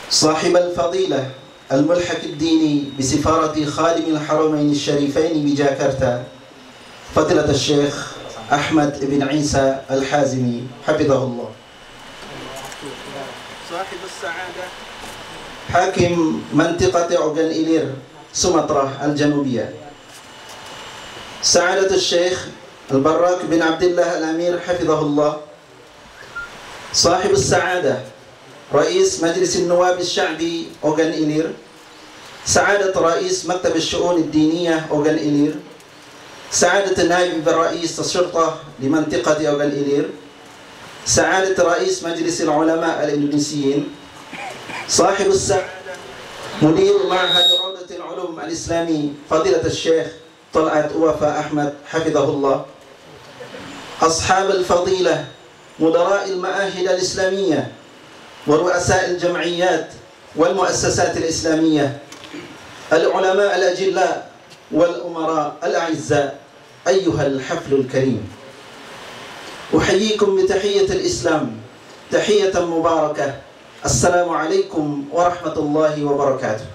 صاحب الفضيلة الملحق الديني بسفارة خادم الحرمين الشريفين بجاكرتا، فضيلة الشيخ أحمد بن عيسى الحازمي حفظه الله. صاحب السعادة حاكم منطقة عقان إلير سمطرة الجنوبية، سعادة الشيخ البراك بن عبد الله الأمير حفظه الله. صاحب السعادة رئيس مجلس النواب الشعبي عقان إلير، سعادة رئيس مكتب الشؤون الدينية عقان إلير، سعادة نائب رئيس الشرطة لمنطقة عقان إلير، سعادة رئيس مجلس العلماء الإندونيسيين، صاحب السعادة مدير معهد روضة العلوم الإسلامي فضيلة الشيخ طلعت وفاء أحمد حفظه الله. أصحاب الفضيلة مدراء المعاهد الإسلامية ورؤساء الجمعيات والمؤسسات الإسلامية، العلماء الأجلاء والأمراء الأعزاء، أيها الحفل الكريم، أحييكم بتحية الإسلام تحية مباركة. السلام عليكم ورحمة الله وبركاته.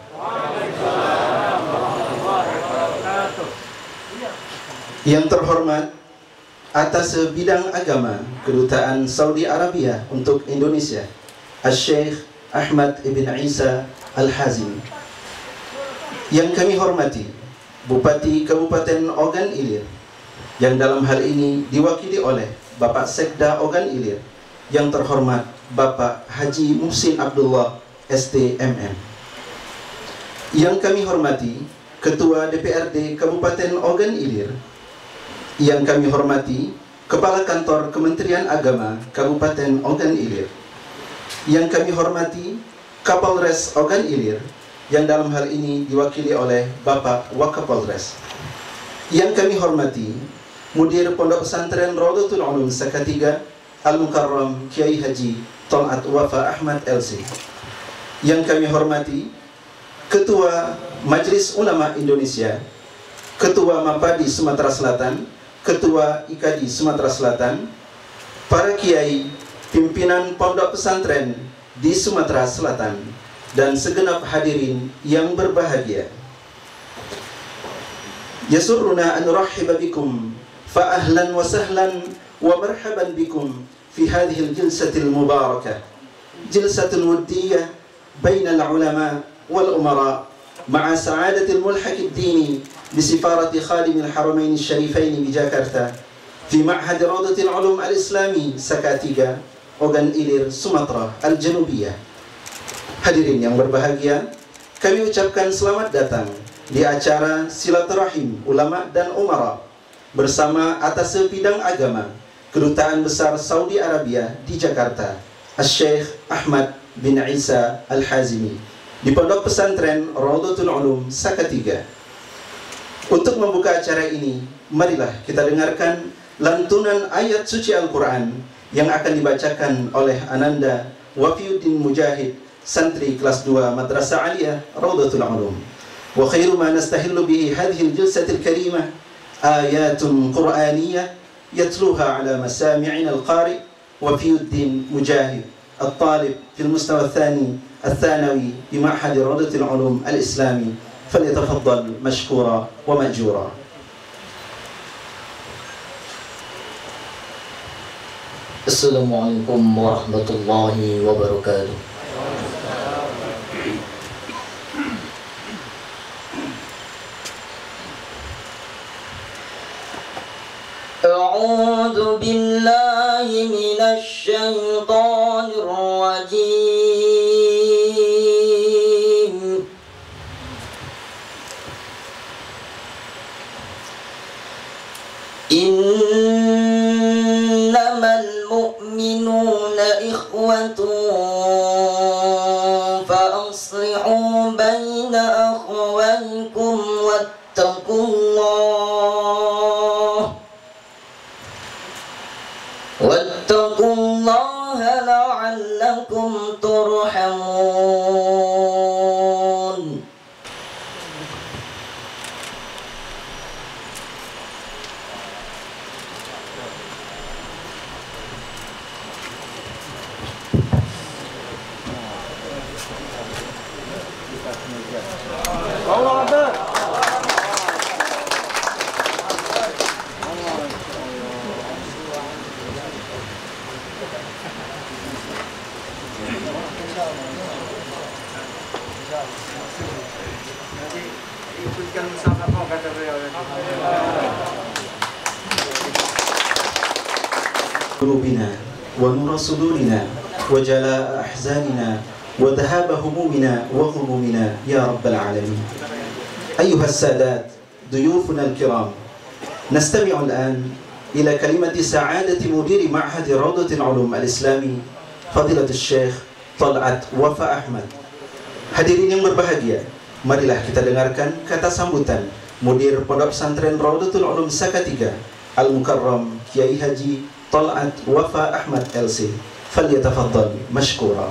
Yang terhormat, atas bidang agama Kedutaan Saudi Arabia untuk Indonesia, Al-Syekh Ahmad ibn Isa Al-Hazimi. Yang kami hormati, Bupati Kabupaten Ogan Ilir, yang dalam hal ini diwakili oleh Bapak Sekda Ogan Ilir, yang terhormat Bapak Haji Muhsin Abdullah STMM. Yang kami hormati, Ketua DPRD Kabupaten Ogan Ilir. Yang kami hormati, Kepala Kantor Kementerian Agama Kabupaten Ogan Ilir. Yang kami hormati, Kapolres Ogan Ilir, yang dalam hal ini diwakili oleh Bapak Wakapolres. Yang kami hormati, Mudir Pondok Pesantren Rodatul Ulum Sakatiga Al-Mukarram Kiai Haji Tol'at Wafa Ahmad LC. Yang kami hormati, Ketua Majelis Ulama Indonesia, Ketua Mapadi Sumatera Selatan, Ketua IKADI Sumatera Selatan, para kiai, pimpinan pondok pesantren di Sumatera Selatan, dan segenap hadirin yang berbahagia. Yasurruna an nurahhiba bikum fa ahlan wa sahlan wa marhaban bikum fi hadhihi al-jilsati al-mubarakah, jilsatul wuddiyah baina al-ulama wal umara ma'a sa'adati al-mulhaq ad-dini بسفارة خادم الحرمين الشريفين بجاكرتا في معهد روضة العلوم الإسلامي Sakatiga, Ogan Ilir, Sumatera Al-Janubiyah. Hadirin yang berbahagia, kami ucapkan selamat datang di acara silaturahim ulama dan umara bersama atas bidang agama Kedutaan Besar Saudi Arabia di Jakarta, Al-Syekh Ahmad bin Isa Al-Hazimi, di Pondok Pesantren Rodatul Ulum Sakatiga. Untuk membuka acara ini, marilah kita dengarkan lantunan ayat suci Al-Quran yang akan dibacakan oleh Ananda Wafiuddin Mujahid, santri kelas 2 Madrasah Aliyah Rodatul Ulum. Wa khairu ma nastahillu bihi hadhihi al-jilsati al-karimah ayatun Qur'aniyah yatluha ala masami'ina al-qari Wafiuddin Mujahid al-talib fil mustawa al-thanawi bi ma'had Rodatul Ulum al-Islami. فليتفضل مشكورا ومأجورا. Assalamualaikum warahmatullahi wabarakatuh. A'udzu billahi minasy syaithanir rajim. Innamal mu'minuna ikhwatun fa aslihu baina akhawaykum wattaqullaha la'allakum turhamun. Allah Akbar. Ikutkan sama kata beliau. قلوبنا ونور صدورنا وجلاء أحزاننا وذهاب همومنا وغمومنا يا رب العالمين. أيها السادات ضيوفنا الكرام، نستمع الآن إلى كلمة سعادة مدير معهد روضة العلوم الإسلامي فضيلة الشيخ طلعت وفا أحمد. Hadirin yang berbahagia, marilah kita dengarkan kata sambutan Mudir Pondok Pesantren Raudatul Ulum Saka-3 Al-Mukarram Kiai Haji Tal'at Wafa Ahmad LC. Falyatafaddal mashkura.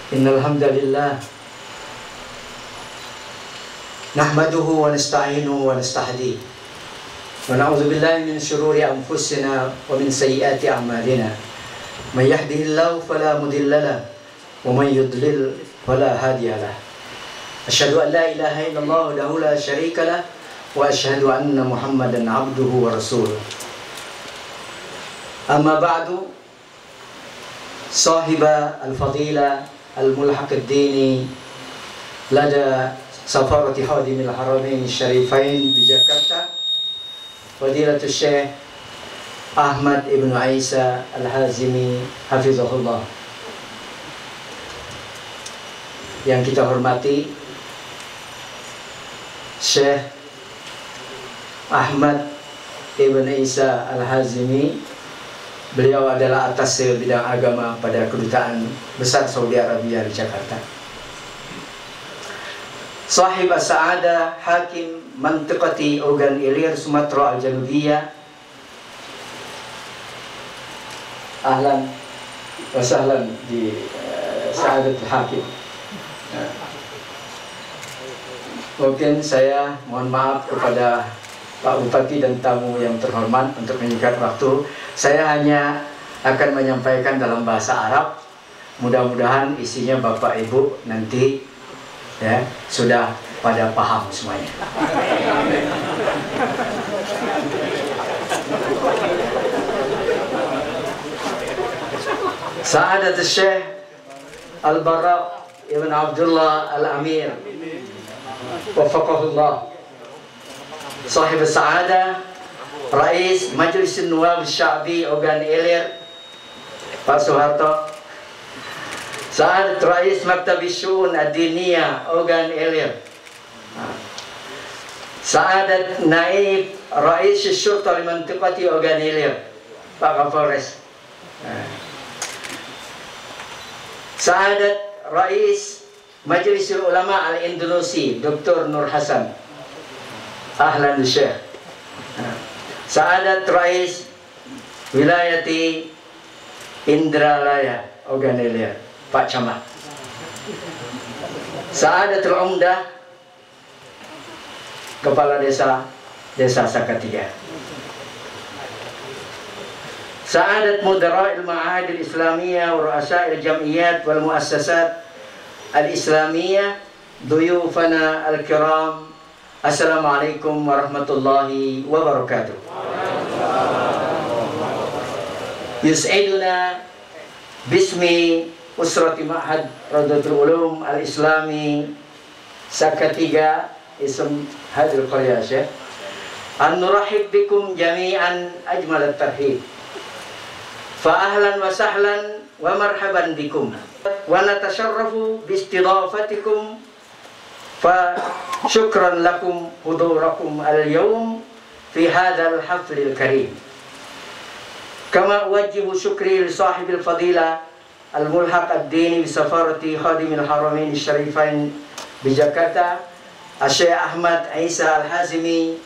Innal hamdalillah nahmaduhu wa nasta'inuhu wa nastahdihi wa na'udzu billahi min shururi anfusina wa min sayyiati a'malina may yahdihillahu fala mudilla lahu wa may yudlil fala hadiya lahu asyhadu an la ilaha illallah wahdahu la syarika lahu wa asyhadu anna muhammadan abduhu wa rasuluh amma ba'du sahiba al-fadila al-mulhaq ad-dini lada safarati khadimil haramain syarifain di Jakarta Fadilatul Syekh Ahmad Ibnu Isa Al-Hazimi hafizahullah. Yang kita hormati Syekh Ahmad Ibnu Isa Al-Hazimi, beliau adalah atas bidang agama pada Kedutaan Besar Saudi Arabia di Jakarta. Sahib as-Sa'ada Hakim Mantiqati Ogan Ilir Sumatera Al-Janubiyah. Ahlan wa sahlan di Sa'adatul Hakim. Mungkin saya mohon maaf kepada Pak Bupati dan tamu yang terhormat untuk menyingkat waktu. Saya hanya akan menyampaikan dalam bahasa Arab. Mudah-mudahan isinya Bapak Ibu nanti ya sudah pada paham semuanya. Sa'adat Syekh Al-Bara Ibn Abdullah Al-Amir wafaqahullah, Sahib Sa'adah Rais Majlis Nuwab Sya'bi Ogan Ilir Pak Soeharto, Sa'adat Rais Maktab Syu'un Ad-Diniyah Ogan Ilir, Sa'adat Naib Rais Syurta Limantiqati Ogan Ilir Pak Kapolres, Sa'adat Rais Majlis Ulama Al-Indonesia Dr. Nur Hasan, Ahlan Syekh, Sa'adat Rais Wilayati Indralaya Ogan Ilir Pak Camat, Sa'adatul Umdah Kepala Desa Saka-3, Sa'adat Mudara'il Ma'ahidil Islamiyah wa Ru'asa'il Jam'iyat wal Muassasat Al-Islamiyah, Duyufana Al-Kiram, Assalamualaikum warahmatullahi wabarakatuh. Yus'iduna bismi Usrati Ma'had Raudatul Ulum Al-Islami Saka-3 Ism Hadil Qarya Syekh an nurahib bikum jami'an ajmal at-tarhib fa ahlan wa sahlan wa marhaban bikum wa natasharrafu bi istidafatikum fa syukran lakum hudurakum al-yawm fi hadzal haflil karim. Kama uwajjihu syukri li sahibil fadilah al-mulhaq ad-dini bi safarati khadimil haramain syarifain bi Jakarta Syekh Ahmad Isa Al-Hazimi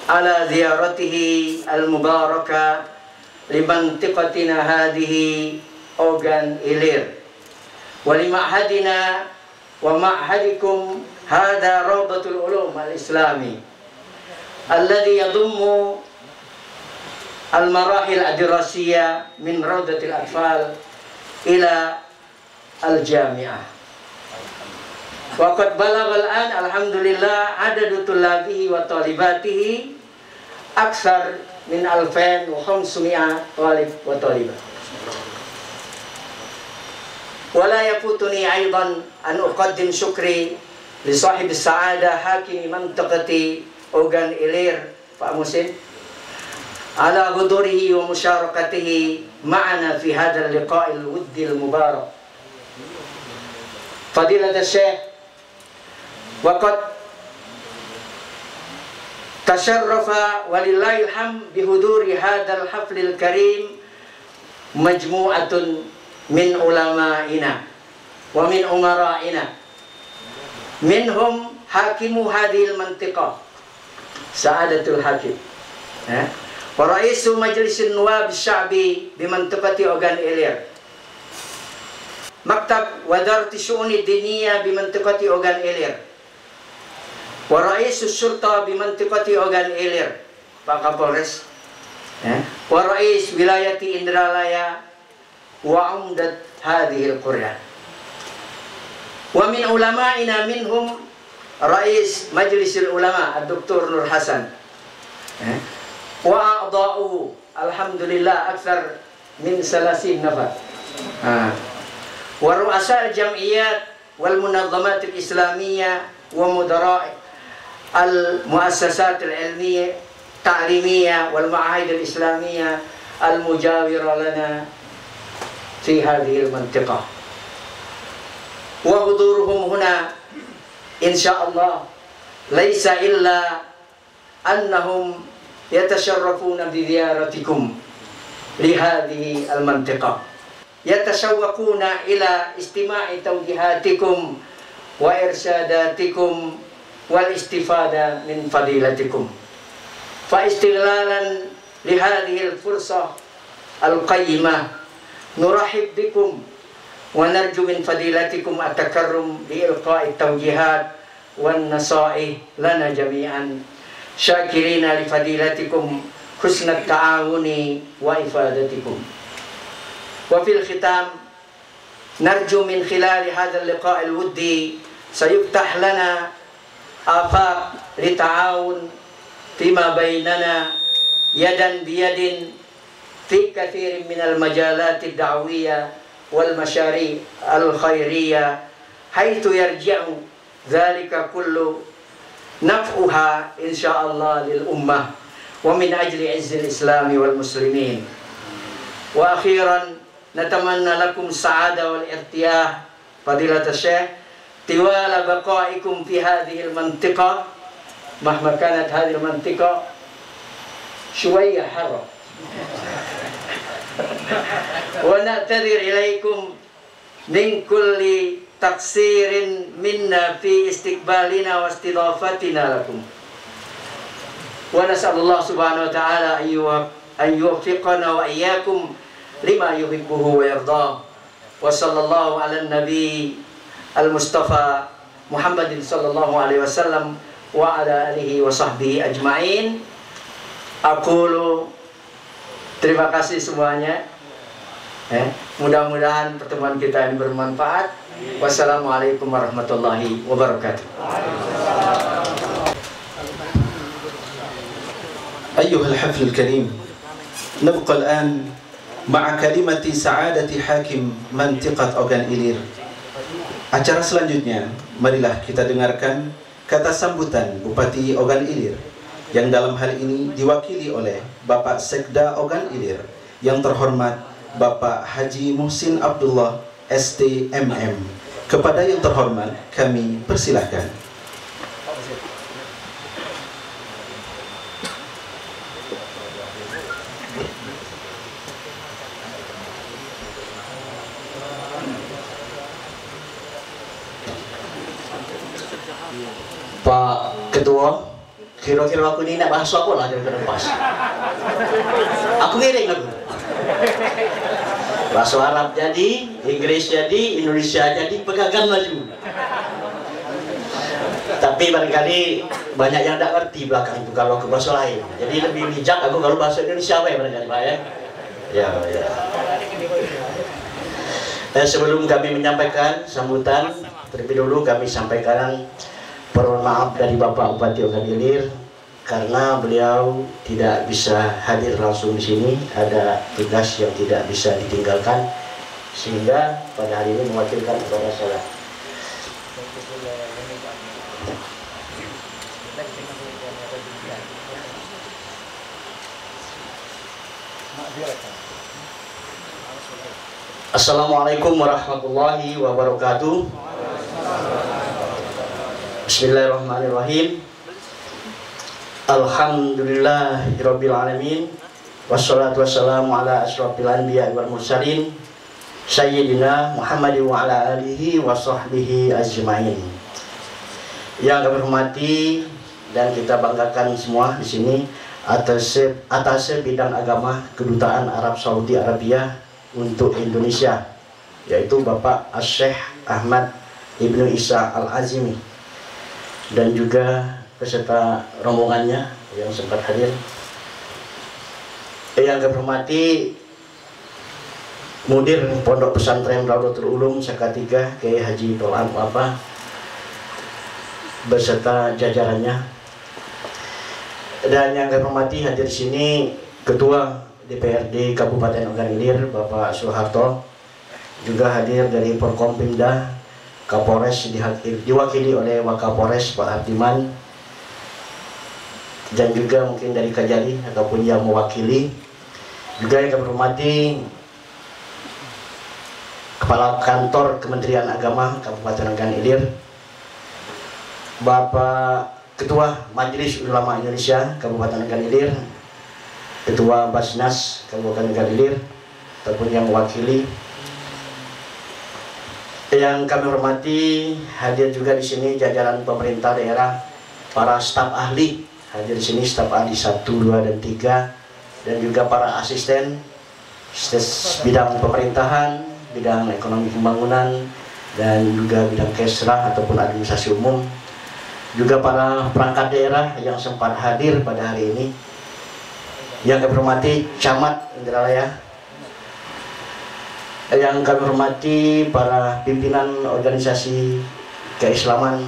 ala ziyaratihi al-mubarakah limantiqatina hadhihi Ogan Ilir wa li ma'hadina wa ma'hadikum hadha rawdatul ulum al-islami alladhi yadummu al-marahil ad-dirasiyah min rawdatil atfal ila al-jami'ah. Wa qad balagha al-an alhamdulillah adadu tullabihi wa talibatihi aksar min 2500 talib wa talibah. Wa la yafutuni aidan an uqaddim syukri li sahib as-sa'adah hakimi mantaqati Ogan Ilir Pak Musin ala hudurihi wa musyarakatihi ma'ana fi hadzal liqa'il wuddil mubarak. Fadilat Syekh wa qad tasharrafa walillahil hamd bihuduri hadzal haflil karim majmu'atun min ulama'ina wa min umara'ina minhum hakimu hadhil mantiqah Sa'adatul Hakim wa ra'isu majlisin nuwab sya'bi bimantiqati Ogan Ilir maktab wadarti syu'uni diniyah bimantiqati Ogan Ilir wa ra'isu syurta bimantiqati Ogan Ilir Pak Kapolres wa ra'is wilayati Indralaya wa umdat hadhil qurya wa min ulama'ina minhum Rais Majlisul Ulama Dr. Nur Hasan wa a'dha'uhu alhamdulillah akthar min 30 nafar wa ru'asa al-jam'iyat wal munazzamat al-islamiyah wa mudara' al-muassasat al-ilmiyah ta'limiyah wal ma'ahid al-islamiyah al-mujawira lana fi hadhihi al-mantiqah wa huduruhum huna insyaallah laisa illa annahum yatasharrafuna bi ziyaratikum li hadhihi al-mantiqah yatashawwaquna ila istima'i tawjihatikum wa irsyadatikum wal istifada min fadilatikum fa istighlalan li hadhihi al-fursah al-qayyimah nurahib bikum wa narju min fadilatikum at-takarrum bi ilqa'i tawjihat wan nasaih lana jami'an syakirina li fadilatikum husnat ta'awuni wa ifadatikum wa fil khitam narju min khilali hadzal liqa'il wuddi sayuftah lana afaq li ta'awun fima bainana yadan biyadin fi kathirin min al-majalati ad-da'wiyah wal masyari' al-khairiyah haitsu yarji'u dzalika kullu naf'uha insyaallah lil ummah wa min ajli izzil islami wal muslimin. Wa akhiran natamanna lakum sa'ada wal irtiyah fadilat Syekh tiwala baqaikum fi hadhihi al-mantiqah mahma kanat hadhihi al-mantiqah shwayya harra wa na'tadhir ilaikum min kulli taqsirin minna fi istiqbalina wa istidafatina lakum wa nas'alullah subhanahu wa ta'ala an yuwaffiqana wa iyyakum lima yuhibbuhu wa yardah wa sallallahu ala nabi al-mustafa Muhammadin sallallahu alaihi wasallam wa ala alihi wa sahbihi ajma'in. Aqulu terima kasih semuanya. Mudah-mudahan pertemuan kita ini bermanfaat. Wassalamualaikum warahmatullahi wabarakatuh. أيها الحفل الكريم نبقى الآن مع كلمة سعادة حاكم منطقة Ogan Ilir. Acara selanjutnya marilah kita dengarkan kata sambutan Bupati Ogan Ilir yang dalam hal ini diwakili oleh Bapak Sekda Ogan Ilir yang terhormat Bapak Haji Muhsin Abdullah STMM. Kepada yang terhormat kami persilahkan. Pak Ketua, kira-kira aku ini nak bahas apa lah kira-kira pas. Aku ngiring aku. Bahasa Arab jadi, Inggris jadi, Indonesia jadi, pegangan laju. Tapi barangkali banyak yang tidak ngerti belakang itu kalau ke bahasa lain. Jadi lebih bijak aku kalau bahasa Indonesia apa ya barangkali Pak ya. Ya. Sebelum kami menyampaikan sambutan, terlebih dulu kami sampaikan permohonan maaf dari Bapak Bupati Ogan Ilir karena beliau tidak bisa hadir langsung di sini, ada tugas yang tidak bisa ditinggalkan, sehingga pada hari ini mewakilkan kepada saya. Assalamualaikum warahmatullahi wabarakatuh. Bismillahirrahmanirrahim. Alhamdulillahirabbil alamin. Wassalatu wassalamu ala asyrofil anbiya'i wal mursalin sayyidina Muhammadin wa ala alihi wa sahbihi ajmain. Yang kami hormati dan kita banggakan semua di sini atas bidang agama Kedutaan Arab Saudi Arabia untuk Indonesia, yaitu Bapak Syekh Ahmad Ibnu Isa Al-Azimi dan juga beserta rombongannya yang sempat hadir. Yang kami hormati Mudir Pondok Pesantren Raudatul Ulum Saka-3 Kiai Haji Tolan Wapa beserta jajarannya. Dan yang kami hormati hadir di sini Ketua DPRD Kabupaten Ogan Ilir Bapak Soeharto, juga hadir dari Forkompimda Kapolres diwakili oleh Wakapolres Pak Hardiman, dan juga mungkin dari Kajari ataupun yang mewakili. Juga yang kami hormati Kepala Kantor Kementerian Agama Kabupaten Ogan Ilir, Bapak Ketua Majelis Ulama Indonesia Kabupaten Ogan Ilir, Ketua Basnas Kabupaten Ogan Ilir ataupun yang mewakili. Yang kami hormati hadir juga di sini jajaran pemerintah daerah, para staf ahli hadir di sini, staf ahli 1, 2, dan 3, dan juga para asisten bidang pemerintahan, bidang ekonomi pembangunan, dan juga bidang kesrah ataupun administrasi umum, juga para perangkat daerah yang sempat hadir pada hari ini. Yang kami hormati Camat Indralaya, yang kami hormati para pimpinan organisasi keislaman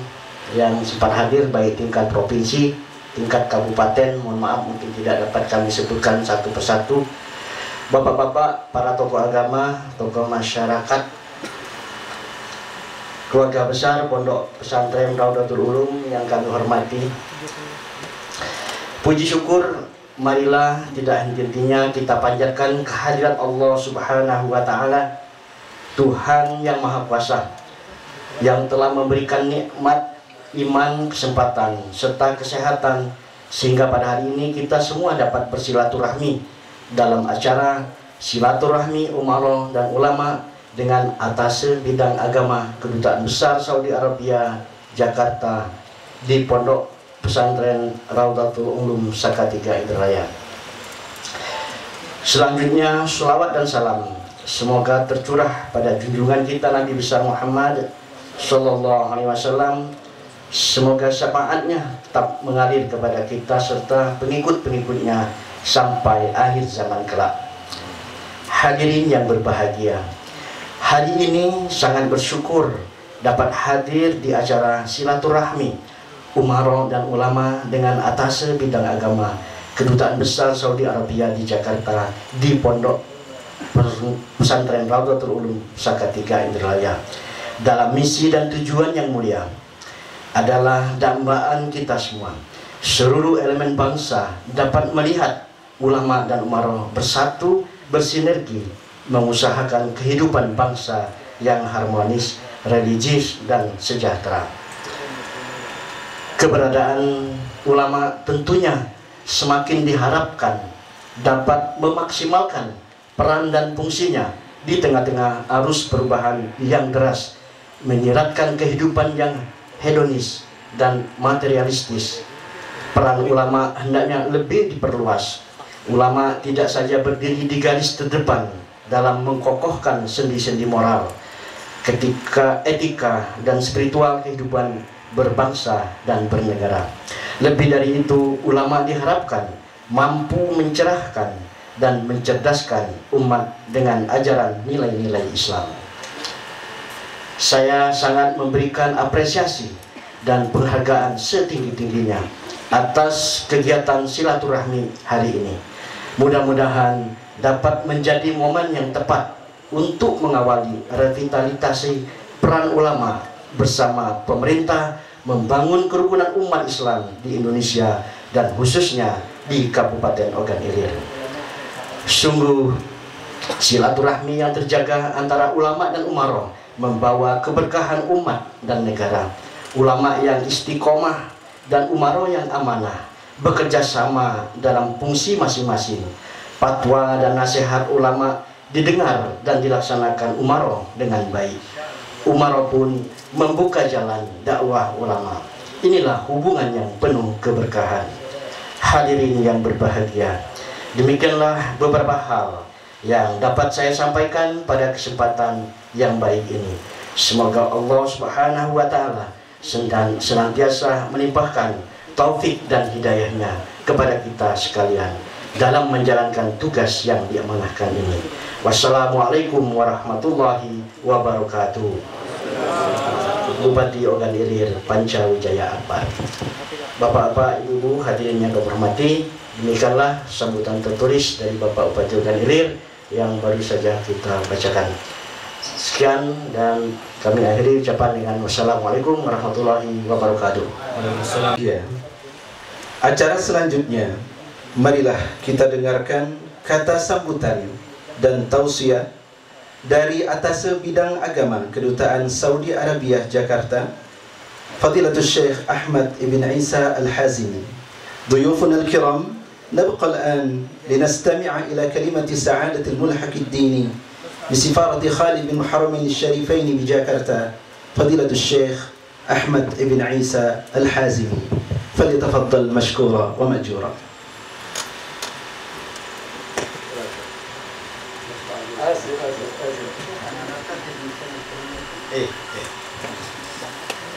yang sempat hadir baik tingkat provinsi, tingkat kabupaten. Mohon maaf mungkin tidak dapat kami sebutkan satu persatu. Bapak-bapak, para tokoh agama, tokoh masyarakat, keluarga besar Pondok Pesantren Raudatul Ulum yang kami hormati. Puji syukur marilah tidak henti-hentinya kita panjatkan kehadirat Allah Subhanahu wa Ta'ala, Tuhan yang Maha Kuasa, yang telah memberikan nikmat iman, kesempatan, serta kesehatan, sehingga pada hari ini kita semua dapat bersilaturahmi dalam acara silaturahmi umaro dan ulama dengan atase bidang agama Kedutaan Besar Saudi Arabia Jakarta di Pondok Pesantren Raudatul Ulum Saka-3 Indralaya. Selanjutnya selawat dan salam semoga tercurah pada junjungan kita Nabi besar Muhammad Sallallahu Alaihi Wasallam. Semoga syafaatnya tetap mengalir kepada kita serta pengikut-pengikutnya sampai akhir zaman kelak. Hadirin yang berbahagia, hari ini sangat bersyukur dapat hadir di acara silaturahmi umaro dan ulama dengan atase bidang agama Kedutaan Besar Saudi Arabia di Jakarta di Pondok Pesantren Raudatul Ulum Saka-3 Indralaya, dalam misi dan tujuan yang mulia adalah dambaan kita semua, seluruh elemen bangsa dapat melihat ulama dan umaro bersatu, bersinergi mengusahakan kehidupan bangsa yang harmonis, religius, dan sejahtera. Keberadaan ulama tentunya semakin diharapkan dapat memaksimalkan peran dan fungsinya di tengah-tengah arus perubahan yang deras, menyiratkan kehidupan yang hedonis dan materialistis. Peran ulama hendaknya lebih diperluas. Ulama tidak saja berdiri di garis terdepan dalam mengkokohkan sendi-sendi moral, etika dan spiritual kehidupan berbangsa dan bernegara. Lebih dari itu, ulama diharapkan mampu mencerahkan dan mencerdaskan umat dengan ajaran nilai-nilai Islam. Saya sangat memberikan apresiasi dan penghargaan setinggi-tingginya atas kegiatan silaturahmi hari ini. Mudah-mudahan dapat menjadi momen yang tepat untuk mengawali revitalisasi peran ulama bersama pemerintah membangun kerukunan umat Islam di Indonesia dan khususnya di Kabupaten Ogan Ilir. Sungguh silaturahmi yang terjaga antara ulama dan umaroh membawa keberkahan umat dan negara. Ulama yang istiqomah dan umaroh yang amanah bekerja sama dalam fungsi masing-masing. Fatwa dan nasihat ulama didengar dan dilaksanakan umaroh dengan baik. Umaroh pun membuka jalan dakwah ulama. Inilah hubungan yang penuh keberkahan. Hadirin yang berbahagia, demikianlah beberapa hal yang dapat saya sampaikan pada kesempatan yang baik ini. Semoga Allah Subhanahu wa Ta'ala senantiasa melimpahkan taufik dan hidayahnya kepada kita sekalian dalam menjalankan tugas yang diamanahkan ini. Wassalamualaikum warahmatullahi wabarakatuh. Bupati Ogan Ilir Panca Wijaya Akbar. Bapak-bapak, ibu-ibu, hadirin yang kami hormati, demikianlah sambutan tertulis dari Bapak Bupati Ogan Ilir yang baru saja kita bacakan. Sekian dan kami akhiri ucapan dengan wassalamualaikum warahmatullahi wabarakatuh. Ya. Acara selanjutnya, marilah kita dengarkan kata sambutan dan tausiah dari Atase Bidang Agama Kedutaan Saudi Arabia Jakarta, Fadilatul Syekh Ahmad Ibn Isa Al-Hazimi. Duyufuna al-kiram, nabqa al-an linastami'a ila kalimati sa'adatil mulhaq ad-dini بسفارة خالد بن محرمين الشريفين بجاكرتا فضيلة الشيخ أحمد بن عيسى الحازمي فليتفضل مشكورا ومأجورا.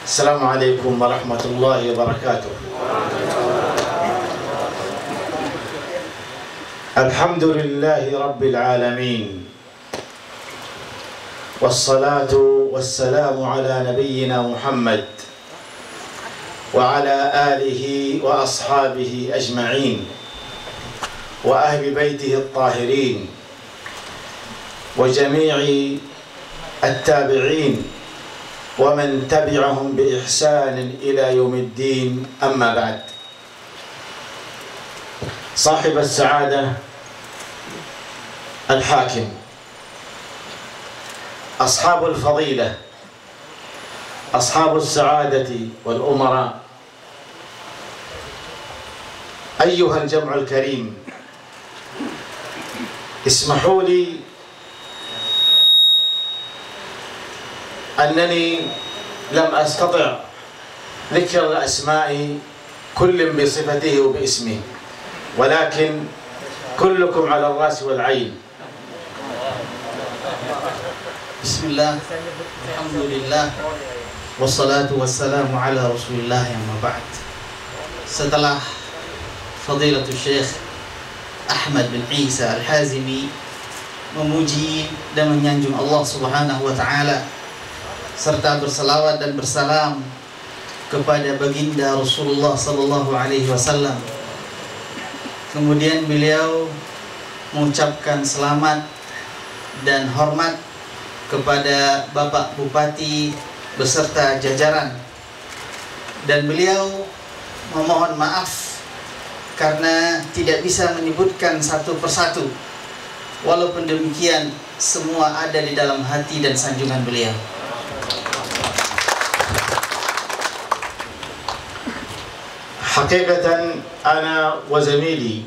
السلام عليكم ورحمة الله وبركاته. الحمد لله رب العالمين، والصلاة والسلام على نبينا محمد وعلى آله وأصحابه أجمعين وأهل بيته الطاهرين وجميع التابعين ومن تبعهم بإحسان إلى يوم الدين. أما بعد، صاحب السعادة الحاكم، أصحاب الفضيلة، أصحاب السعادة والأمراء، أيها الجمع الكريم، اسمحوا لي أنني لم أستطع ذكر الأسماء كل بصفته وباسمه، ولكن كلكم على الرأس والعين. Bismillah, alhamdulillah, wassalatu wassalamu ala rasulillah yang maba'ad. Setelah Fadilatul Syekh Ahmad bin Isa Al-Hazimi memuji dan menyanjung Allah Subhanahu wa Ta'ala serta berselawat dan bersalam kepada baginda Rasulullah Sallallahu Alaihi Wasallam, kemudian beliau mengucapkan selamat dan hormat kepada Bapak Bupati beserta jajaran, dan beliau memohon maaf karena tidak bisa menyebutkan satu persatu. Walaupun demikian, semua ada di dalam hati dan sanjungan beliau. حقيقة أنا وزميلي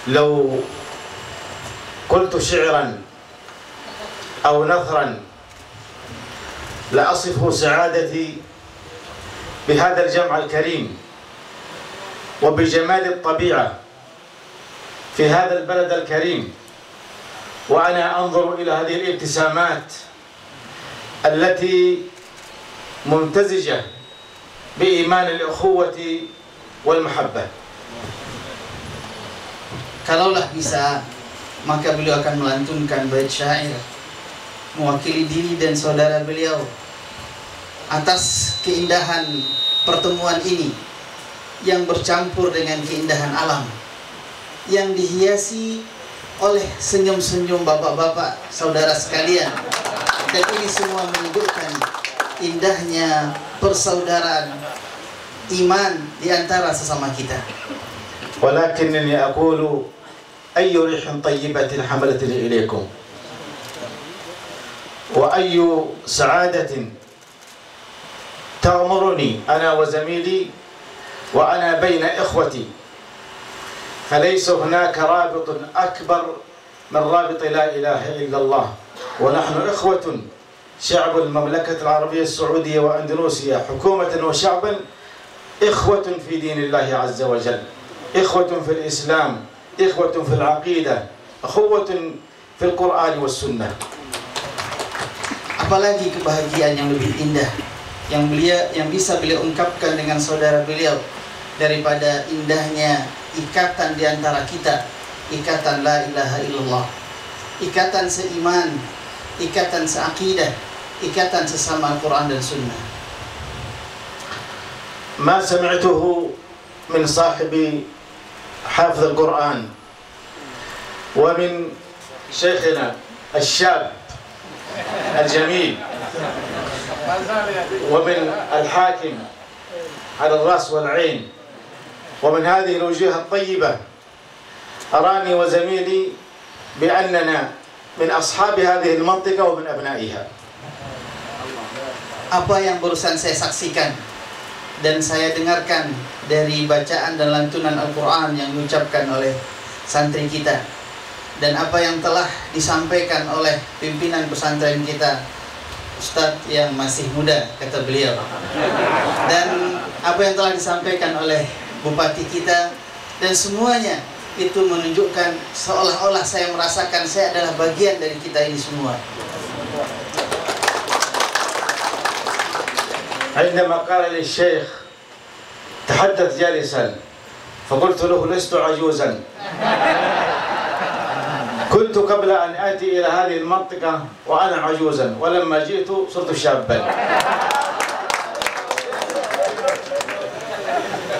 لو قلت شعرا أو نثرا لأصف سعادتي بهذا الجمع الكريم وبجمال الطبيعة في هذا البلد الكريم وأنا أنظر إلى هذه الابتسامات التي ممتزجة بإيمان الأخوة والمحبة. Kalaulah bisa, maka beliau akan melantunkan bait syair mewakili diri dan saudara beliau atas keindahan pertemuan ini yang bercampur dengan keindahan alam, yang dihiasi oleh senyum-senyum bapak-bapak saudara sekalian. Dan ini semua menunjukkan indahnya persaudaraan iman di antara sesama kita. ولكنني أقول أي ريح طيبة حملتني إليكم وأي سعادة تغمرني أنا وزميلي وأنا بين إخوتي، فليس هناك رابط أكبر من رابط لا إله إلا الله، ونحن إخوة شعب المملكة العربية السعودية وأندونيسيا حكومة وشعبا، إخوة في دين الله عز وجل، إخوة في الإسلام، إخوة في العقيدة، أخوة في القرآن والسنة. Apalagi kebahagiaan yang lebih indah yang bisa beliau ungkapkan dengan saudara beliau daripada indahnya ikatan di antara kita, ikatan la ilaha illallah, ikatan seiman, ikatan seakidah, ikatan sesama Al-Quran dan Sunnah. ما سمعته من صاحب حافظ القرآن ومن شيخنا الشاب الجميل ومن الحاكم على الرأس والعين ومن هذه الوجوه الطيبة، أراني وزميلي بأننا من أصحاب هذه المنطقة ومن أبنائها. Apa yang barusan saya saksikan dan saya dengarkan dari bacaan dan lantunan Al-Quran yang diucapkan oleh santri kita, dan apa yang telah disampaikan oleh pimpinan pesantren kita, Ustadz yang masih muda, kata beliau, dan apa yang telah disampaikan oleh Bupati kita, dan semuanya itu menunjukkan seolah-olah saya merasakan saya adalah bagian dari kita ini semua. عندما قال لي الشيخ تحدث جالسا فقلت له لست عجوزا، كنت قبل أن آتي إلى هذه المنطقة وأنا عجوزا، ولما جئت صرت شابا.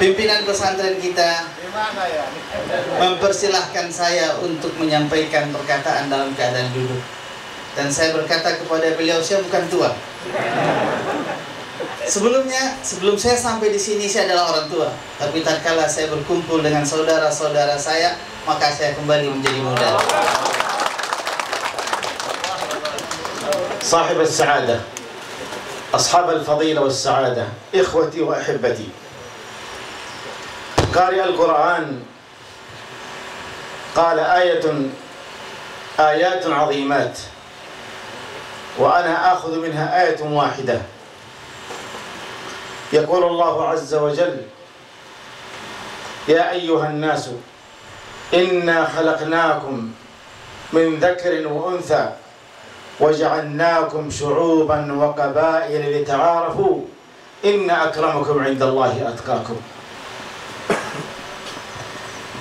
Pimpinan pesantren kita mempersilahkan saya untuk menyampaikan perkataan dalam keadaan duduk, dan saya berkata kepada beliau, saya bukan tua. Sebelum saya sampai di sini saya adalah orang tua, tapi tatkala saya berkumpul dengan saudara-saudara saya, maka saya kembali menjadi muda. صاحب السعادة، أصحاب الفضيلة والسعادة، إخوتي وأحبتي، قارئ القرآن قال آيات عظيمات، وأنا آخذ منها آية واحدة. يقول الله عز وجل: يا أيها الناس إنا خلقناكم من ذكر وأنثى وجعلناكم شعوبا وقبائل لتعارفوا إن أكرمكم عند الله أتقاكم.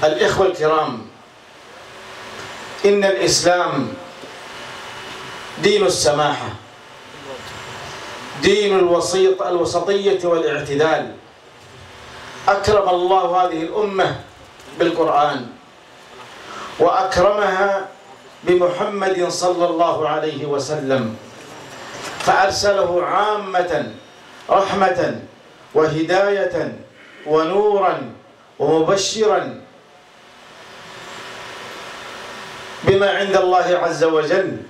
الإخوة الكرام، إن الإسلام دين السماحة، دين الوسطية والاعتدال. أكرم الله هذه الأمة بالقرآن، وأكرمها بمحمد صلى الله عليه وسلم، فأرسله عامة رحمة وهداية ونورا ومبشرا بما عند الله عز وجل،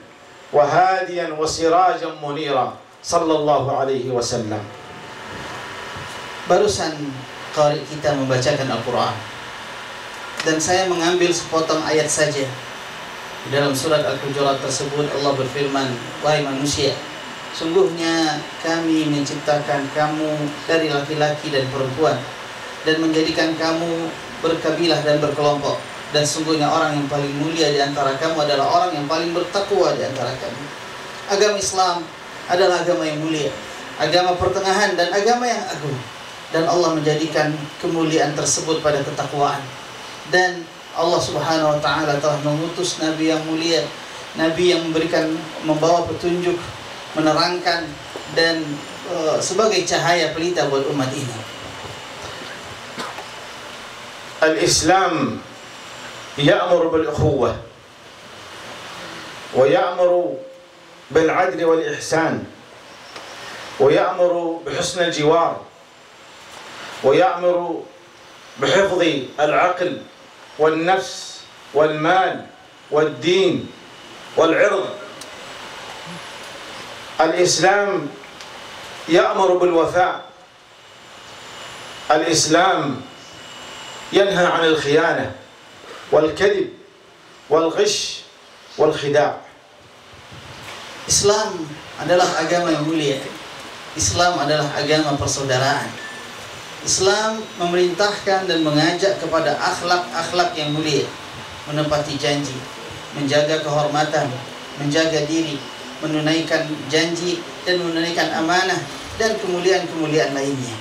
وهاديا وسراجا منيرا صلى الله عليه وسلم. Barusan qari kita membacakan Al-Quran, dan saya mengambil sepotong ayat saja. Di dalam surat Al-Hujurat tersebut Allah berfirman, wahai manusia, sungguhnya kami menciptakan kamu dari laki-laki dan perempuan, dan menjadikan kamu berkabilah dan berkelompok, Dan sungguhnya orang yang paling mulia di antara kamu adalah orang yang paling bertakwa di antara kamu. Agama Islam adalah agama yang mulia, agama pertengahan dan agama yang agung. Dan Allah menjadikan kemuliaan tersebut pada ketakwaan. Dan Allah Subhanahu wa taala telah mengutus nabi yang mulia, nabi yang membawa petunjuk, menerangkan dan sebagai cahaya pelita buat umat ini. Al-Islam ya'mur bil-ukhuwah wa ya'muru bil-'adli wal-ihsan wa ya'muru bihusn al-jiwar wa ya'muru bihifdhi al-'aql wal-nafs wal-mal wal-din wal-'ird. Al-Islam ya'muru bil-wafa'. Al-Islam ينهى عن الخيانة والكذب والغش والخداع. Islam adalah agama yang mulia. Islam adalah agama persaudaraan. Islam memerintahkan dan mengajak kepada akhlak-akhlak yang mulia, menepati janji, menjaga kehormatan, menjaga diri, menunaikan janji dan menunaikan amanah dan kemuliaan-kemuliaan lainnya.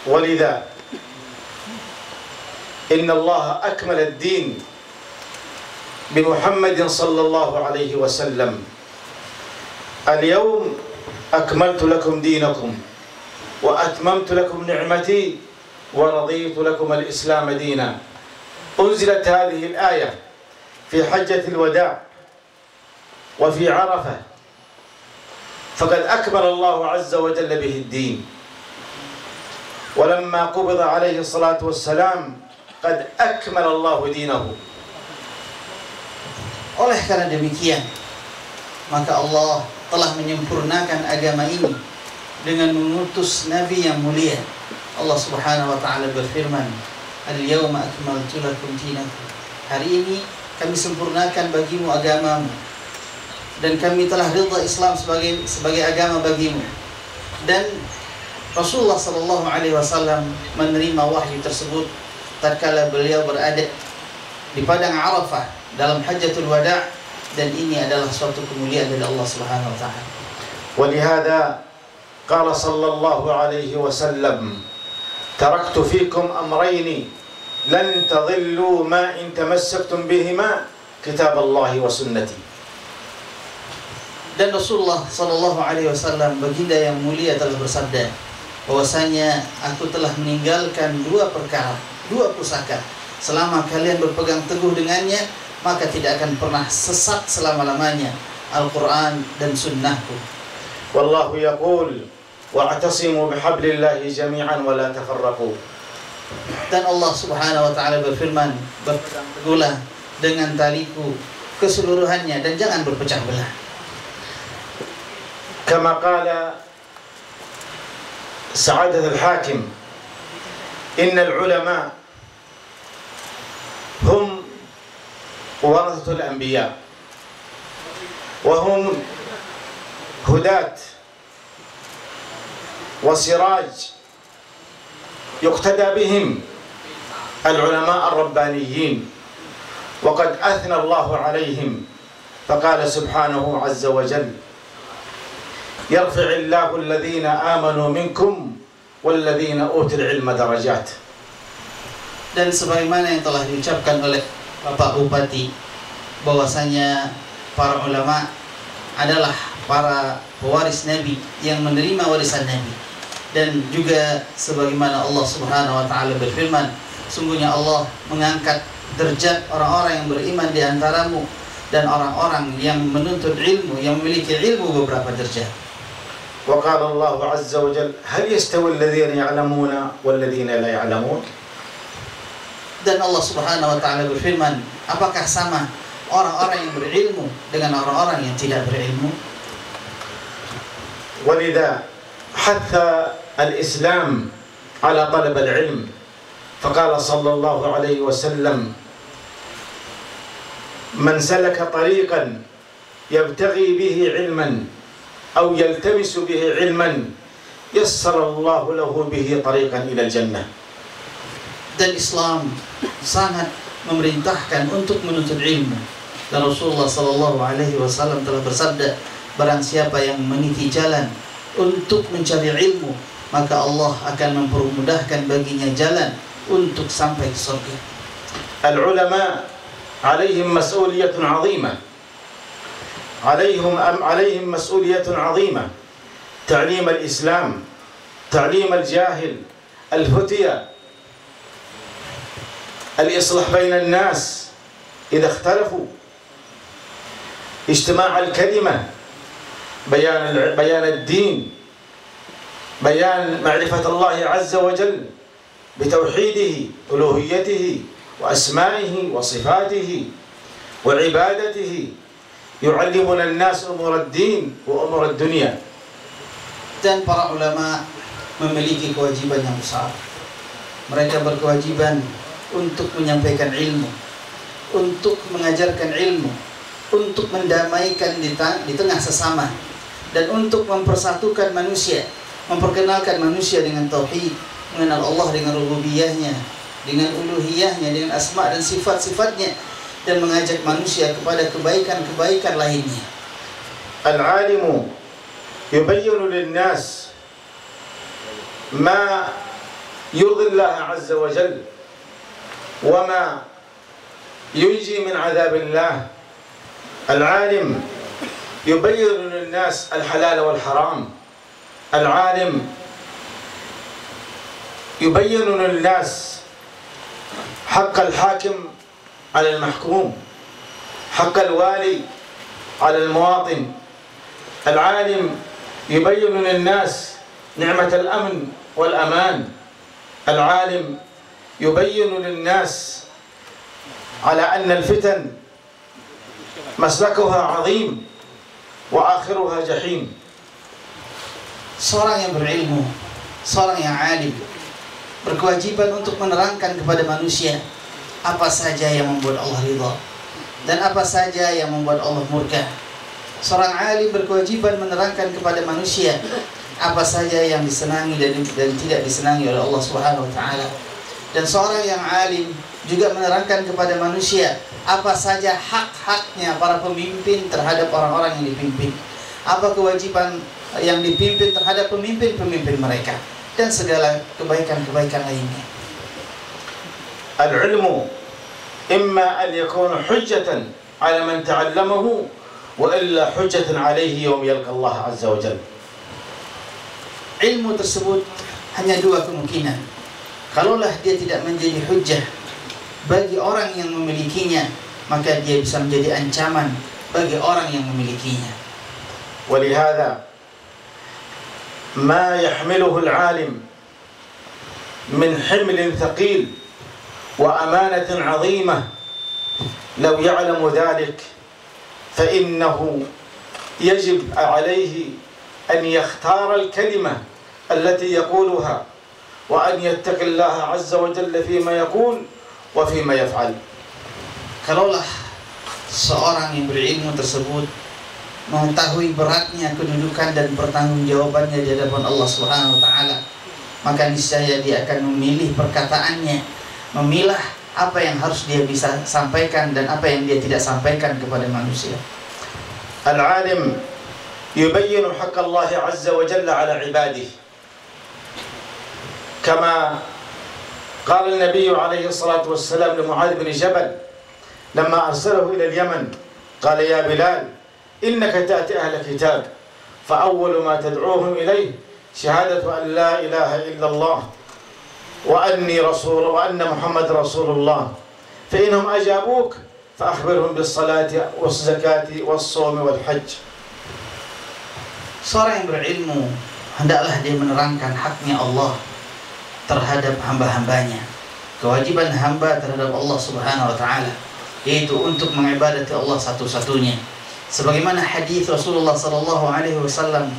ولذا إن الله أكمل الدين بمحمد صلى الله عليه وسلم. اليوم أكملت لكم دينكم وأتممت لكم نعمتي ورضيت لكم الإسلام دينا. أنزلت هذه الآية في حجة الوداع وفي عرفة، فقد أكمل الله عز وجل به الدين. ولما قبض عليه الصلاة والسلام قد أكمل الله دينه. Oleh karena demikian, maka Allah telah menyempurnakan agama ini dengan mengutus nabi yang mulia. Allah Subhanahu wa taala berfirman, "Al-yawma akmaltu lakum dinakum." Hari ini kami sempurnakan bagimu agamamu dan kami telah ridha Islam sebagai agama bagimu. Dan Rasulullah sallallahu alaihi wasallam menerima wahyu tersebut tatkala beliau berada di padang Arafah dalam Hajjatul Wada', dan ini adalah suatu kemuliaan dari Allah Subhanahu wa taala. ولهذا قال صلى الله عليه وسلم: تركت فيكم أمرين لن تضلوا ما إن تمسكتم بهما كتاب الله وسنتي. Dan Rasulullah sallallahu alaihi wasallam, baginda yang mulia, telah bersabda bahwasanya aku telah meninggalkan dua perkara, dua pusaka. Selama kalian berpegang teguh dengannya, maka tidak akan pernah sesat selama-lamanya, Al-Quran dan sunnahku. Wallahu yaqul wa'tasimu bihablillahi jami'an wa la tafarraqu. Dan Allah Subhanahu wa taala berfirman, berpegang teguhlah dengan taliku keseluruhannya dan jangan berpecah belah. Kama qala Sa'adat al-Hakim, innal ulama hum warathatul anbiya wa hum hudat wa siraj yuqtada bihim al-ulama ar-rabbaniyyin wa qad athna Allah alayhim faqala subhanahu azza wa jalla يرفع الله الذين آمنوا منكم والذين أوتوا العلم درجات. Dan sebagaimana yang telah diucapkan oleh Bapak Bupati, bahwasanya para ulama adalah para pewaris Nabi yang menerima warisan Nabi. Dan juga sebagaimana Allah Subhanahu wa taala berfirman, sungguhnya Allah mengangkat derajat orang-orang yang beriman di antaramu dan orang-orang yang menuntut ilmu, yang memiliki ilmu beberapa derajat. وقال الله عز وجل هل يستوي الذين يعلمون والذين لا يعلمون. Dan Allah Subhanahu wa taala berfirman, apakah sama orang-orang yang berilmu dengan orang-orang yang tidak berilmu? ولذا حث الإسلام على طلب العلم فقال صلى الله عليه وسلم من سلك طريقا يبتغي به علما أو يلتمس به علما يسر الله له به طريقا إلى الجنة. Dan Islam sangat memerintahkan untuk menuntut ilmu. Dan Rasulullah sallallahu alaihi wasallam telah bersabda, barang siapa yang meniti jalan untuk mencari ilmu, maka Allah akan mempermudahkan baginya jalan untuk sampai ke surga. Al-ulama alaihim mas'uliyatun 'azimah. عليهم مسؤولية عظيمة. تعليم الإسلام، تعليم الجاهل، الفتية، الإصلاح بين الناس إذا اختلفوا، اجتماع الكلمة، بيان الدين، بيان معرفة الله عز وجل بتوحيده، ألوهيته وأسمائه وصفاته وعبادته. يعلمنا الناس أمور الدين وأمور الدنيا. Dan para ulama memiliki kewajiban yang besar. Mereka berkewajiban untuk menyampaikan ilmu, untuk mengajarkan ilmu, untuk mendamaikan di tengah sesama, dan untuk mempersatukan manusia, memperkenalkan manusia dengan tauhid, mengenal Allah dengan rububiyahnya, dengan uluhiyahnya, dengan asma dan sifat-sifatnya, dan mengajak manusia kepada kebaikan-kebaikan lainnya. Al-alimu yubayyinu lin-nas ma yurdi Allah azza wa jalla wa ma yunji min 'adzabillah. Al-alim yubayyinu lin-nas al-halal wal-haram. Al-alim yubayyinu lin-nas haqq al-hakim على المحكوم، حق الوالي على المواطن. العالم يبين للناس نعمة الأمن والأمان. العالم يبين للناس على أن الفتن مسلكها عظيم وآخرها جحيم. Seorang yang berilmu, seorang yang alim, berkewajiban untuk menerangkan kepada manusia apa saja yang membuat Allah ridha dan apa saja yang membuat Allah murka. Seorang alim berkewajiban menerangkan kepada manusia apa saja yang disenangi dan tidak disenangi oleh Allah Subhanahu wa taala. Dan seorang yang alim juga menerangkan kepada manusia apa saja hak-haknya para pemimpin terhadap orang-orang yang dipimpin. Apa kewajiban yang dipimpin terhadap pemimpin-pemimpin mereka dan segala kebaikan-kebaikan lainnya. العلم إما أن يكون حجة على من تعلمه وإلا حجة عليه يوم يلقى الله عز وجل. Ilmu tersebut hanya dua kemungkinan. Kalaulah dia tidak menjadi hujjah bagi orang yang memilikinya, maka dia bisa menjadi ancaman bagi orang yang memilikinya. ولهذا ما يحمله العالم من حمل ثقيل وأمانة عظيمة لو يعلم ذلك فإنه يجب عليه أن يختار الكلمة التي يقولها وأن يتقي الله عز وجل فيما يقول وفيما يفعل. Kalaulah seorang yang berilmu tersebut mengetahui beratnya kedudukan dan pertanggungjawabannya di hadapan Allah Subhanahu wa taala, maka niscaya dia akan memilih perkataannya, memilah apa yang harus dia bisa sampaikan dan apa yang dia tidak sampaikan kepada manusia. Al-alim yubayyin haqq Allah azza wa jalla ala ibadihi. Kama qala an-nabiy alayhi salatu wassalam li Mu'adh bin Jabal lamma arsalahu ila al-Yaman, qala ya Bilal innaka ta'ti ahla kitab fa awwal ma tad'uuhum ilayhi shahadatu an la ilaha illa Allah وأني رسول وأن محمد رسول الله فإنهم أجابوك فأخبرهم بالصلاة والزكاة والصوم والحج. Seorang yang berilmu hendaklah dia menerangkan haknya Allah terhadap hamba-hambanya, kewajiban hamba terhadap Allah Subhanahu wa taala, yaitu untuk mengibadati Allah satu-satunya. Sebagaimana hadis Rasulullah sallallahu alaihi wasallam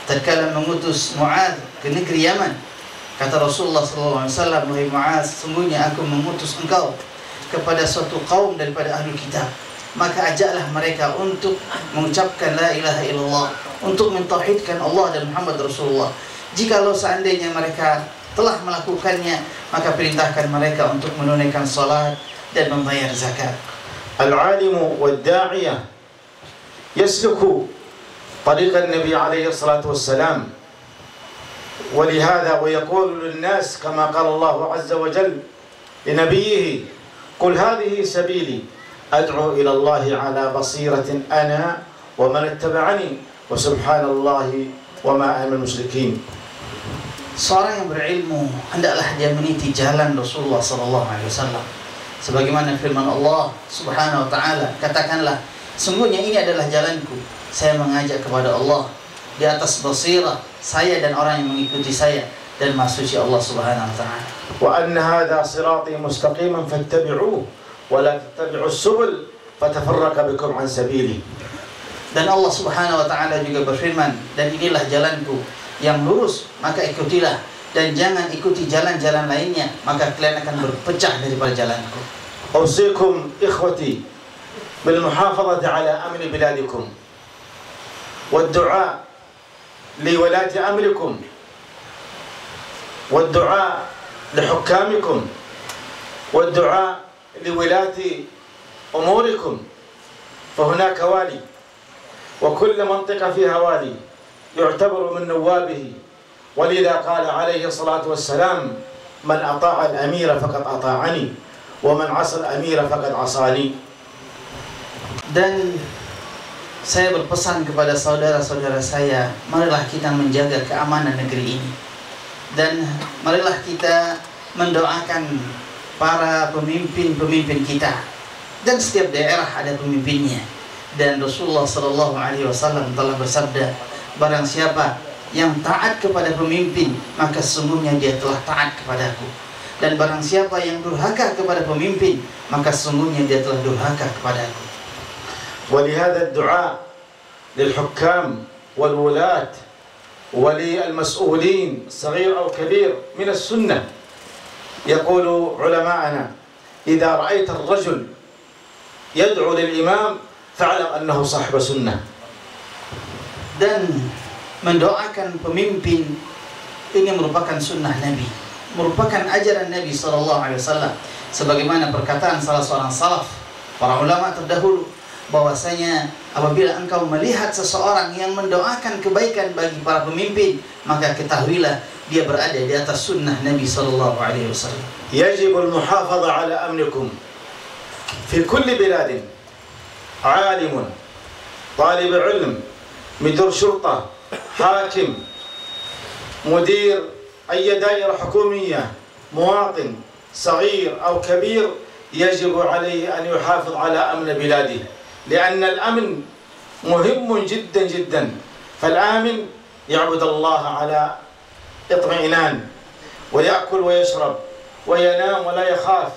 tatkala mengutus Mu'adh ke negeri Yaman. Kata Rasulullah SAW, wahai Mu'adh, sungguhnya aku mengutus engkau kepada suatu kaum daripada ahli kitab. Maka ajaklah mereka untuk mengucapkan la ilaha illallah, untuk mentauhidkan Allah dan Muhammad Rasulullah. Jikalau seandainya mereka telah melakukannya, maka perintahkan mereka untuk menunaikan salat dan membayar zakat. Al-alimu wad-da'iyah yasluku طريق النبي عليه الصلاة والسلام ولهذا ويقول للناس كما قال الله عز وجل لنبيه قل هذه سبيلي أدعو إلى الله على بصيرة أنا ومن اتبعني وسبحان الله وما أنا من المشركين. Seorang yang berilmu hendaklah dia meniti jalan Rasulullah SAW. Sebagaimana firman Allah Subhanahu wa taala, katakanlah, sungguhnya ini adalah jalanku. Saya mengajak kepada Allah di atas basirah, saya dan orang yang mengikuti saya, dan maksudnya Allah Subhanahu wa taala. Wa anna hadha sirati mustaqiman fattabi'uhu wa la tattabi'us subul fatafarraqa bikum an sabili. Dan Allah Subhanahu wa taala juga berfirman, dan inilah jalanku yang lurus, maka ikutilah, dan jangan ikuti jalan-jalan lainnya, maka kalian akan berpecah daripada jalanku. Usikum ikhwati bil muhafazati ala amni biladikum wad du'a li walati amrikum wad du'a li hukamikum wad du'a li walati umurikum fa hunaka wali wa kullu mantiqa fiha wali يعتبر من نوابه ولذا قال عليه الصلاة والسلام من أطاع الأمير فقد أطاعني ومن عصى الأمير فقد عصاني. Dan saya berpesan kepada saudara-saudara saya, marilah kita menjaga keamanan negeri ini, dan marilah kita mendoakan para pemimpin-pemimpin kita, dan setiap daerah ada pemimpinnya. Dan Rasulullah SAW telah bersabda, barang siapa yang taat kepada pemimpin, maka sesungguhnya dia telah taat kepadaku. Dan barang siapa yang durhaka kepada pemimpin, maka sesungguhnya dia telah durhaka kepadaku. ولهذا الدعاء للحكام والولاة وللمسؤولين صغير أو كبير من السنة. يقول علماءنا إذا رأيت الرجل يدعو للإمام فاعلم أنه صاحب سنة. Dan mendoakan pemimpin ini merupakan sunnah Nabi, merupakan ajaran Nabi SAW. Sebagaimana perkataan salah seorang salaf, para ulama terdahulu, bahwasanya apabila engkau melihat seseorang yang mendoakan kebaikan bagi para pemimpin, maka ketahuilah dia berada di atas sunnah Nabi SAW. يجب المحافظة على أمنكم في كل بلاد. عالم، طالب علم، مدير شرطة، حاكم، مدير أي دائرة حكومية، مواطن صغير أو كبير يجب عليه أن يحافظ على أمن بلاده، لأن الأمن مهم جدا جدا. فالآمن يعبد الله على اطمئنان ويأكل ويشرب وينام ولا يخاف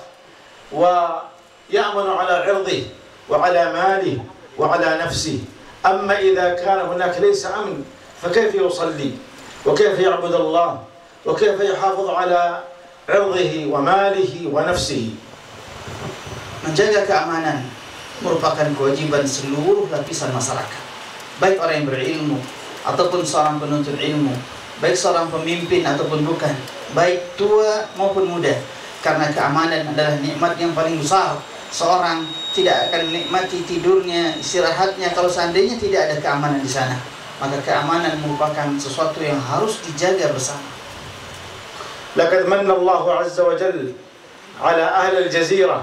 ويأمن على عرضه وعلى ماله وعلى نفسه. أما إذا كان هناك ليس أمن فكيف يصلي وكيف يعبد الله وكيف يحافظ على عرضه وماله ونفسه. Menjaga keamanan merupakan kewajiban seluruh lapisan masyarakat, baik orang yang berilmu ataupun seorang penuntut ilmu, baik seorang pemimpin ataupun bukan, baik tua maupun muda, karena keamanan adalah nikmat yang paling besar. Seorang tidak akan menikmati tidurnya, istirahatnya kalau seandainya tidak ada keamanan di sana. Maka keamanan merupakan sesuatu yang harus dijaga bersama. لقد من الله عز وجل على أهل الجزيرة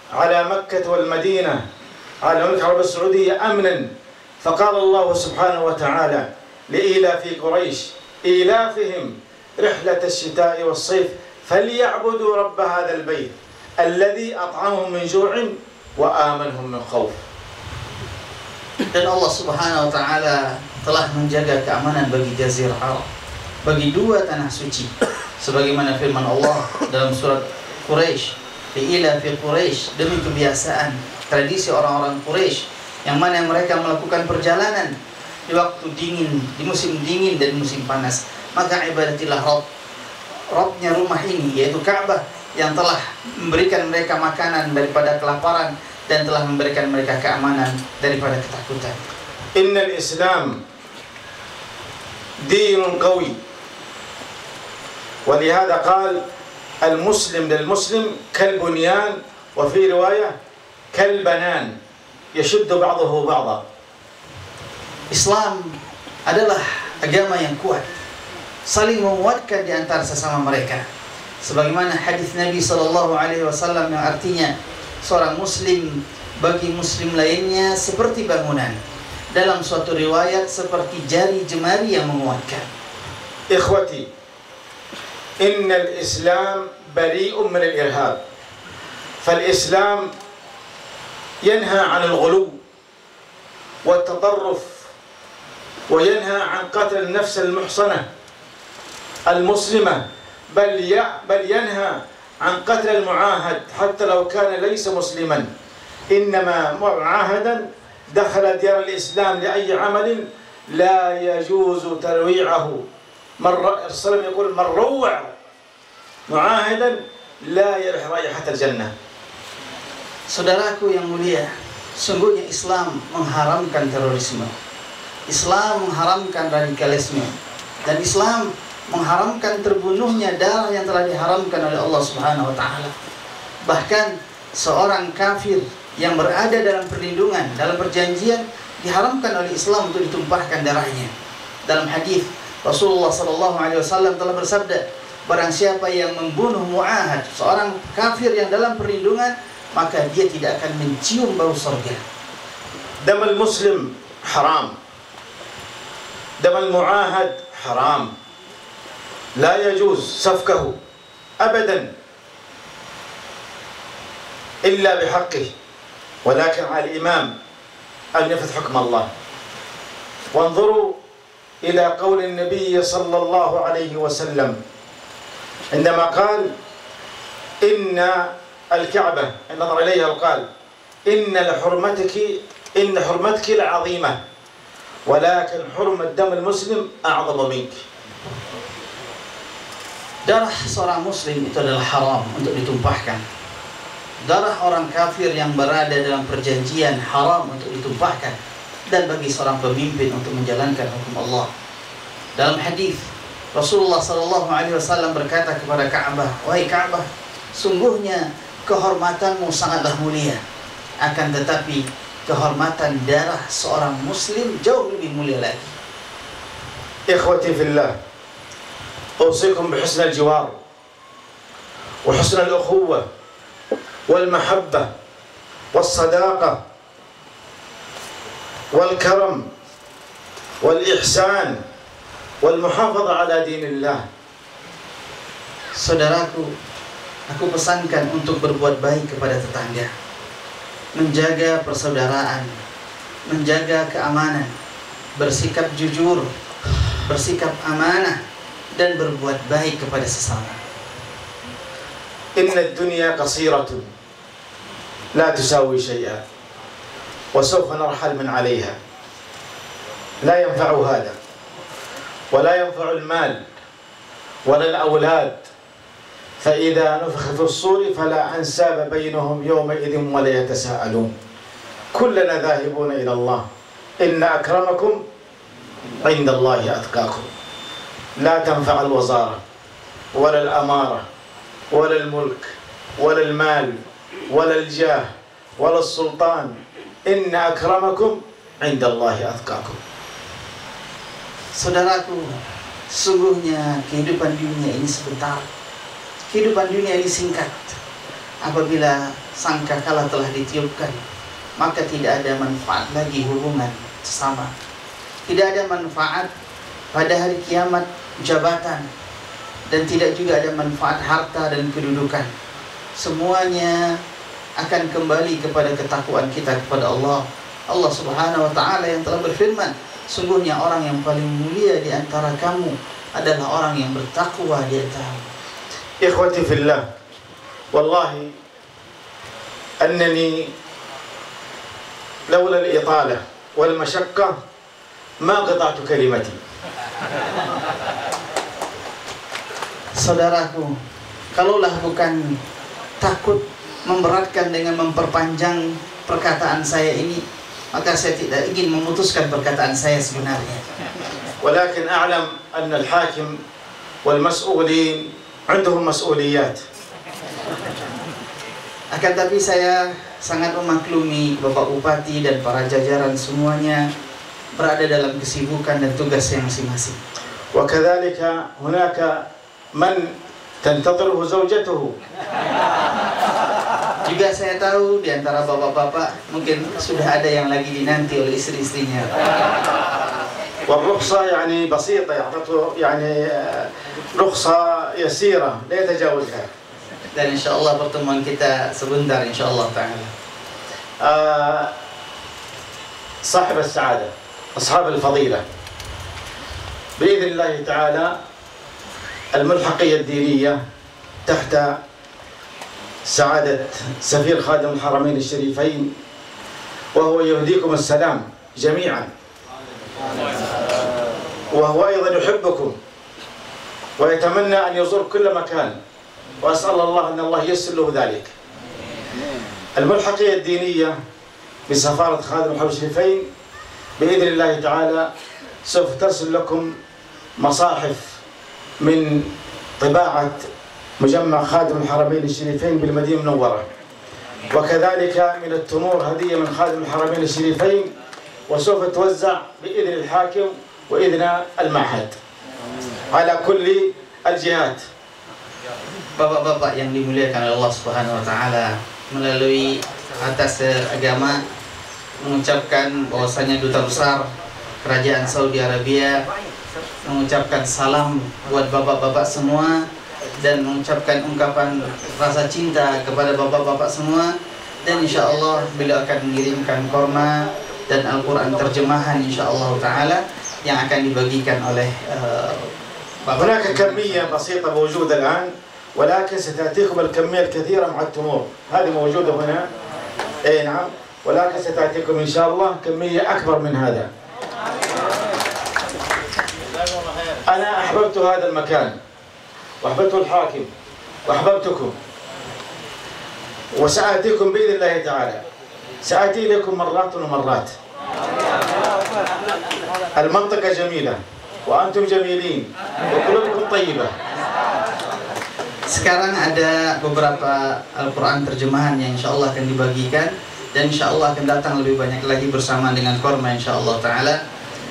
على مكة والمدينة على المملكة العربية السعودية أمنا، فقال الله سبحانه وتعالى لإيلاف قريش إيلافهم رحلة الشتاء والصيف فليعبدوا رب هذا البيت الذي أطعمهم من جوع وآمنهم من خوف. Dan Allah Subhanahu wa taala telah menjaga keamanan bagi Jazirah Arab, bagi dua tanah suci, sebagaimana firman Allah dalam surat Quraisy, "Ila fi Quraisy", demi kebiasaan tradisi orang-orang Quraisy yang mana mereka melakukan perjalanan di waktu dingin, di musim dingin dan musim panas, maka ibadatilah Rabbnya rumah ini, yaitu Ka'bah, yang telah memberikan mereka makanan daripada kelaparan dan telah memberikan mereka keamanan daripada ketakutan. Innal Islam dinun qawi ولهذا قال المسلم للمسلم كالبنيان، وفي رواية كالبنان يشد بعضه بعضا. Islam adalah agama yang kuat, saling menguatkan di antara sesama mereka. Sebagaimana hadis Nabi SAW yang artinya seorang muslim bagi muslim lainnya seperti bangunan, dalam suatu riwayat seperti jari jemari yang menguatkan. Ikhwati, innal Islam bari'un min al-irhab. Fal-Islam yanha 'an al-ghulu wa at-tatarruf wa yanha 'an qatl an-nafs al-muhsanah al-muslimah, bal yanha 'an qatl al-mu'ahad hatta law kana laysa musliman. إنما معاهدا دخل ديار الإسلام لأي عمل لا يجوز ترويعه. الرسول يقول من روع معاهدا لا يرح رائحة الجنة. Saudaraku yang mulia, sungguhnya Islam mengharamkan terorisme, Islam mengharamkan radikalisme, dan Islam mengharamkan terbunuhnya darah yang telah diharamkan oleh Allah Subhanahu wa taala. Bahkan seorang kafir yang berada dalam perlindungan, dalam perjanjian, diharamkan oleh Islam untuk ditumpahkan darahnya. Dalam hadis Rasulullah SAW telah bersabda, barang siapa yang membunuh mu'ahad, seorang kafir yang dalam perlindungan, maka dia tidak akan mencium bau surga. دم المسلم حرام، دم المعاهد حرام، لا يجوز سفكه أبدا إلا بحقه، ولكن على الإمام أن ينفذ حكم الله. وانظروا إلى قول النبي صلى الله عليه وسلم عندما قال إن الكعبة نظر إليها وقال إن حرمتك العظيمة ولكن حرمة دم المسلم أعظم منك. Darah seorang muslim itu adalah haram untuk ditumpahkan. Darah orang kafir yang berada dalam perjanjian haram untuk ditumpahkan, dan bagi seorang pemimpin untuk menjalankan hukum Allah. Dalam hadis Rasulullah SAW berkata kepada Ka'bah, wahai Ka'bah, sungguhnya kehormatanmu sangatlah mulia, akan tetapi kehormatan darah seorang muslim jauh lebih mulia lagi. Ikhwati fillah, أوصيكم بحسن الجوار وحسن الأخوة والمحبة والصداقة والكرم والإحسان والمحافظة على دين الله. Saudaraku, aku pesankan untuk berbuat baik kepada tetangga, menjaga persaudaraan, menjaga keamanan, bersikap jujur, bersikap amanah, dan berbuat baik kepada sesama. Inna dunya qasiratun la tusawi shay'a wa sawfa narhal min 'alayha. La yanfa'u hada wa la yanfa'u al-mal wa la al-awlad. Fa idha nufikha fi as-sur fala ansaba bainahum yawma idhin wa la yatasaalun. Kulluna dhahibuna ila Allah. Inna akramakum 'inda Allahi atqakum. لا تنفع الوزارة ولا الأمارة ولا الملك ولا المال ولا الجاه ولا السلطان إن أكرمكم عند الله أتقاكم. Saudaraku, sungguhnya kehidupan dunia ini sebentar, kehidupan dunia ini singkat. Apabila sangkakala telah ditiupkan, maka tidak ada manfaat lagi hubungan sesama, tidak ada manfaat pada hari kiamat jabatan, dan tidak juga ada manfaat harta dan kedudukan. Semuanya akan kembali kepada ketakwaan kita kepada Allah. Allah Subhanahu wa taala yang telah berfirman, sungguhnya orang yang paling mulia di antara kamu adalah orang yang bertakwa di antara. Ikhwati fillah, wallahi annani laula al-itala wal mashaqqa ma qata'tu kalimati. Saudaraku, kalaulah bukan takut memberatkan dengan memperpanjang perkataan saya ini, maka saya tidak ingin memutuskan perkataan saya sebenarnya. ولكن أعلم أن الحاكم والمسؤولين عندهم مسؤوليات. Akan tapi saya sangat memaklumi Bapak Bupati dan para jajaran semuanya berada dalam kesibukan dan tugas yang masing-masing. وكذلك هناك من تنتظره زوجته. Juga saya tahu di antara bapak-bapak mungkin sudah ada yang lagi dinanti oleh istri-istrinya. والرخصة يعني بسيطة، يعطته يعني رخصة يسيرة لا يتجاوزها. Dan insya Allah pertemuan kita sebentar insya Allah ta'ala. صاحب السعادة أصحاب الفضيلة بإذن الله تعالى الملحقية الدينية تحت سعادة سفير خادم الحرمين الشريفين، وهو يهديكم السلام جميعا، وهو أيضا يحبكم ويتمنى أن يزور كل مكان، وأسأل الله أن الله ييسر له ذلك. الملحقية الدينية بسفارة خادم الحرمين الشريفين بإذن الله تعالى سوف ترسل لكم مصاحف من طباعة مجمع خادم الحرمين الشريفين بالمدينة المنورة، وكذلك من التمور هدية من خادم الحرمين الشريفين، وسوف توزع بإذن الحاكم وإذن المعهد على كل الجهات. Bapak-bapak yang dimuliakan oleh Allah Subhanahu wa taala, melalui atas agama mengucapkan bahwasanya Duta Besar Kerajaan Saudi Arabia mengucapkan salam buat bapak-bapak semua dan mengucapkan ungkapan rasa cinta kepada bapak-bapak semua, dan insya Allah beliau akan mengirimkan korma dan Al-Quran terjemahan insya Allah taala yang akan dibagikan oleh هناك كمية بسيطة موجودة الآن، ولكن ستأتيكم الكمية الكثيرة مع التمور، هذه موجودة هنا. أي نعم، ولكن ستأتيكم إن شاء الله كمية أكبر من هذا. أنا أحببت هذا المكان وأحببت الحاكم وأحببتكم، وسآتيكم بإذن الله تعالى، سآتي لكم مرات ومرات. المنطقة جميلة وأنتم جميلين وقلوبكم طيبة. Sekarang ada beberapa Al-Quran terjemahan yang insya Allah akan dibagikan, dan insya Allah akan datang lebih banyak lagi bersama dengan korma insya Allah ta'ala.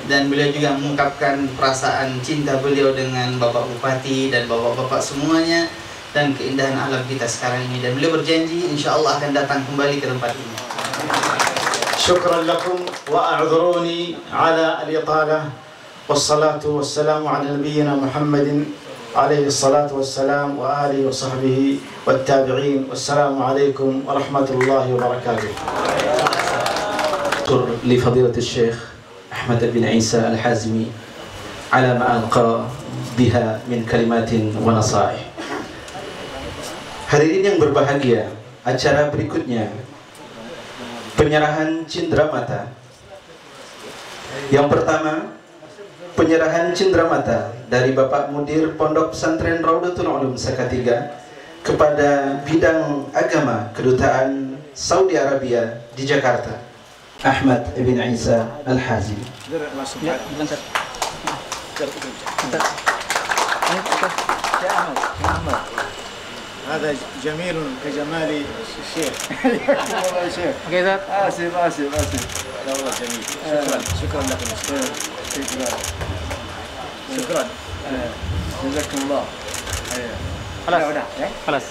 Dan beliau juga mengungkapkan perasaan cinta beliau dengan Bapak Bupati dan Bapak-Bapak semuanya dan keindahan alam kita sekarang ini, dan beliau berjanji insya Allah akan datang kembali ke tempat ini. شكرا لكم وأعذروني على الإطالة، والصلاة والسلام على نبينا محمد عليه الصلاة والسلام وآله وصحبه والتابعين، والسلام عليكم ورحمة الله وبركاته. لفضيلة الشيخ أحمد بن عيسى الحازمي على ما ألقى بها من كلمات ونصائح. Hadirin yang berbahagia, acara berikutnya penyerahan cindramata. Yang pertama, penyerahan cindramata dari Bapak Mudir Pondok Pesantren Raudatul Ulum Salatiga kepada bidang agama Kedutaan Saudi Arabia di Jakarta, Ahmad bin Isa Al-Hazimi. هذا جميل كجمال الشيخ. والله يا شيخ. كذا آسف. لا والله جميل. شكرا لكم. شكرا. جزاكم الله. خلاص